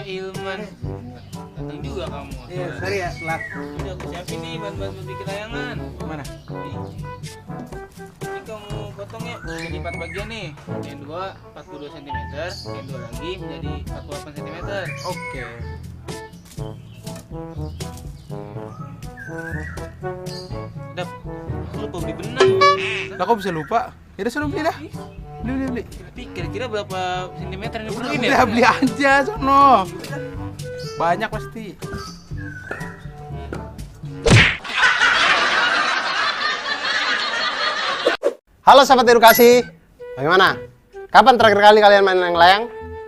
Ilman, datang juga kamu. Iya, sorry ya, telat. Udah aku siapin nih bahan-bahan bikin layangan. Mana? Nih. Ini kamu potongnya jadi 4 bagian nih. Yang dua 42 cm, yang dua lagi menjadi 48 cm. Oke. Dap, aku lupa beli benang. Lah kok bisa lupa? Ya udah suruh beli dah. Beli. Tapi kira-kira berapa sentimeter yang Udah, diperluin ya? beli aja sono. Banyak pasti. Halo sahabat edukasi, bagaimana? Kapan terakhir kali kalian main layang-layang?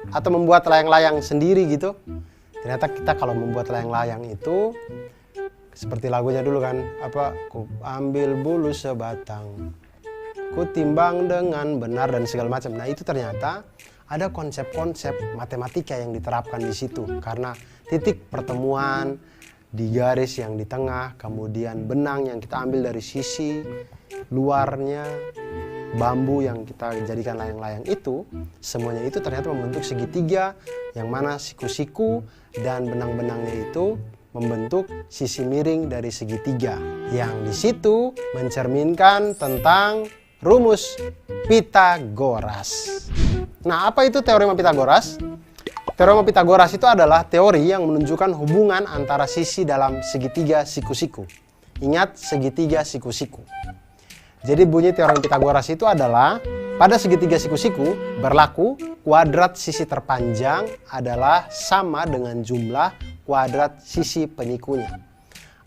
Atau membuat layang-layang sendiri gitu? Ternyata kita kalau membuat layang-layang itu seperti lagunya dulu kan, apa? Ku ambil bulu sebatang, ku timbang dengan benar dan segala macam. Nah itu ternyata ada konsep-konsep matematika yang diterapkan di situ. Karena titik pertemuan di garis yang di tengah, kemudian benang yang kita ambil dari sisi luarnya, bambu yang kita jadikan layang-layang itu, semuanya itu ternyata membentuk segitiga, yang mana siku-siku dan benang-benangnya itu membentuk sisi miring dari segitiga, yang di situ mencerminkan tentang rumus Pitagoras. Nah, apa itu teorema Pitagoras? Teorema Pitagoras itu adalah teori yang menunjukkan hubungan antara sisi dalam segitiga siku-siku. Ingat, segitiga siku-siku. Jadi bunyi teorema Pitagoras itu adalah pada segitiga siku-siku berlaku kuadrat sisi terpanjang adalah sama dengan jumlah kuadrat sisi penyikunya.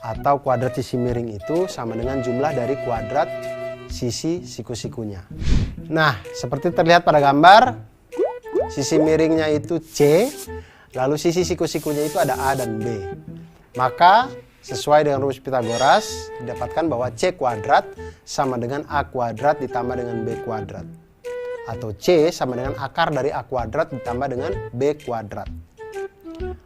Atau kuadrat sisi miring itu sama dengan jumlah dari kuadrat sisi siku-sikunya. Nah, seperti terlihat pada gambar, sisi miringnya itu C, lalu sisi siku-sikunya itu ada A dan B. Maka sesuai dengan rumus Pitagoras, didapatkan bahwa C kuadrat sama dengan A kuadrat ditambah dengan B kuadrat. Atau C sama dengan akar dari A kuadrat ditambah dengan B kuadrat.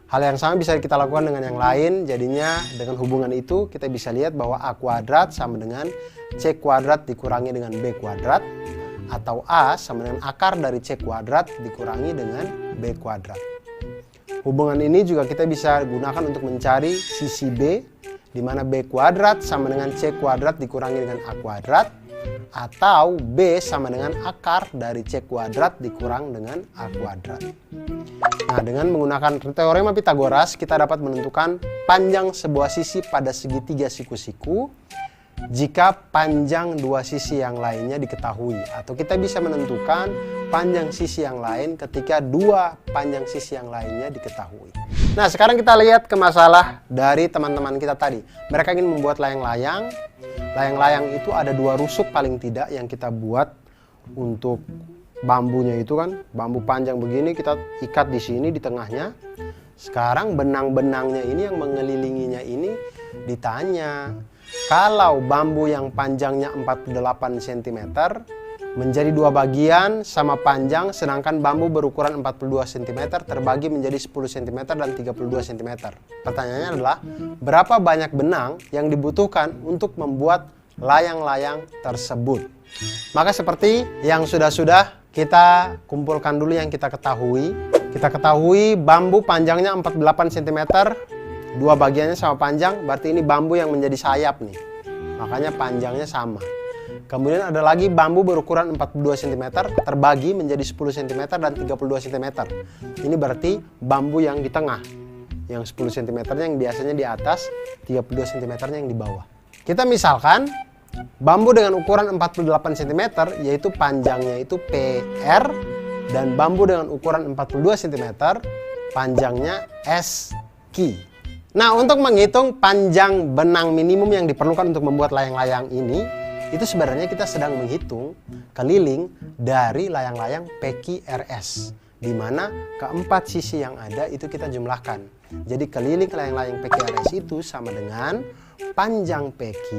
Hal yang sama bisa kita lakukan dengan yang lain, jadinya dengan hubungan itu kita bisa lihat bahwa A kuadrat sama dengan C kuadrat dikurangi dengan B kuadrat. Atau A sama dengan akar dari C kuadrat dikurangi dengan B kuadrat. Hubungan ini juga kita bisa gunakan untuk mencari sisi B, di mana B kuadrat sama dengan C kuadrat dikurangi dengan A kuadrat, atau B sama dengan akar dari C kuadrat dikurang dengan A kuadrat. Nah, dengan menggunakan teorema Pitagoras, kita dapat menentukan panjang sebuah sisi pada segitiga siku-siku jika panjang dua sisi yang lainnya diketahui, atau kita bisa menentukan panjang sisi yang lain ketika dua panjang sisi yang lainnya diketahui. Nah, sekarang kita lihat ke masalah dari teman-teman kita tadi. Mereka ingin membuat layang-layang. Layang-layang itu ada dua rusuk paling tidak yang kita buat untuk bambunya itu kan. Bambu panjang begini kita ikat di sini di tengahnya. Sekarang benang-benangnya ini yang mengelilinginya ini ditanya, kalau bambu yang panjangnya 48 cm menjadi dua bagian sama panjang, sedangkan bambu berukuran 42 cm terbagi menjadi 10 cm dan 32 cm. Pertanyaannya adalah, berapa banyak benang yang dibutuhkan untuk membuat layang-layang tersebut? Maka seperti yang sudah-sudah, kita kumpulkan dulu yang kita ketahui. Kita ketahui bambu panjangnya 48 cm, dua bagiannya sama panjang, berarti ini bambu yang menjadi sayap nih. Makanya panjangnya sama. Kemudian ada lagi bambu berukuran 42 cm terbagi menjadi 10 cm dan 32 cm. Ini berarti bambu yang di tengah. Yang 10 cm yang biasanya di atas, 32 cm yang di bawah. Kita misalkan bambu dengan ukuran 48 cm yaitu panjangnya itu PR, dan bambu dengan ukuran 42 cm panjangnya SQ. Nah, untuk menghitung panjang benang minimum yang diperlukan untuk membuat layang-layang ini, itu sebenarnya kita sedang menghitung keliling dari layang-layang PQRS, di mana keempat sisi yang ada itu kita jumlahkan. Jadi keliling layang-layang PQRS itu sama dengan panjang PQ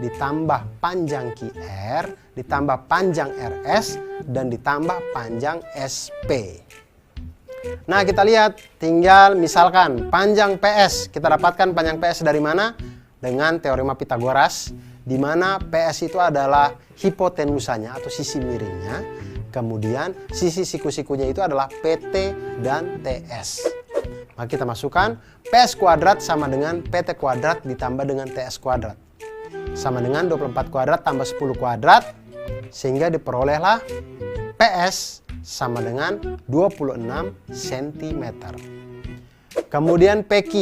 ditambah panjang QR ditambah panjang RS dan ditambah panjang SP. Nah, kita lihat, tinggal misalkan panjang PS. Kita dapatkan panjang PS dari mana? Dengan teorema Pitagoras, di mana PS itu adalah hipotenusanya atau sisi miringnya. Kemudian sisi siku-sikunya itu adalah PT dan TS. Maka kita masukkan PS kuadrat sama dengan PT kuadrat ditambah dengan TS kuadrat. Sama dengan 24 kuadrat tambah 10 kuadrat. Sehingga diperolehlah PS sama dengan 26 cm. Kemudian PQ.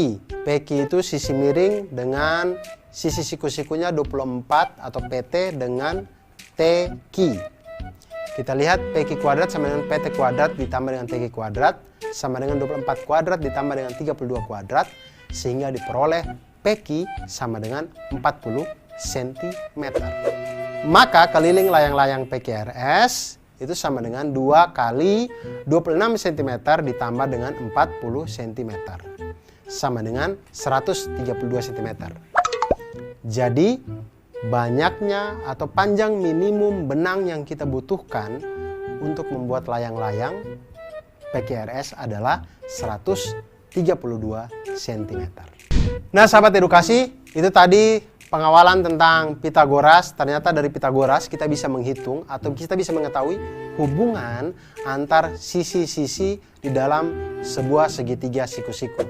PQ itu sisi miring dengan sisi siku-sikunya 24 atau PT dengan TQ. Kita lihat PQ kuadrat sama dengan PT kuadrat ditambah dengan TQ kuadrat sama dengan 24 kuadrat ditambah dengan 32 kuadrat sehingga diperoleh PQ sama dengan 40 cm. Maka keliling layang-layang PQRS itu sama dengan 2 kali 26 cm ditambah dengan 40 cm. Sama dengan 132 cm. Jadi banyaknya atau panjang minimum benang yang kita butuhkan untuk membuat layang-layang PQRS adalah 132 cm. Nah sahabat edukasi, itu tadi pengawalan tentang Pitagoras. Ternyata dari Pitagoras kita bisa menghitung atau kita bisa mengetahui hubungan antar sisi-sisi di dalam sebuah segitiga siku-siku.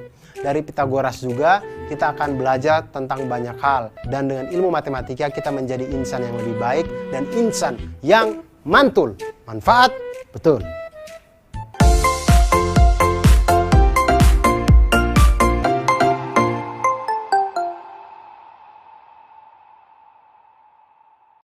Dari Pitagoras juga kita akan belajar tentang banyak hal. Dan dengan ilmu matematika kita menjadi insan yang lebih baik dan insan yang mantul. Manfaat betul.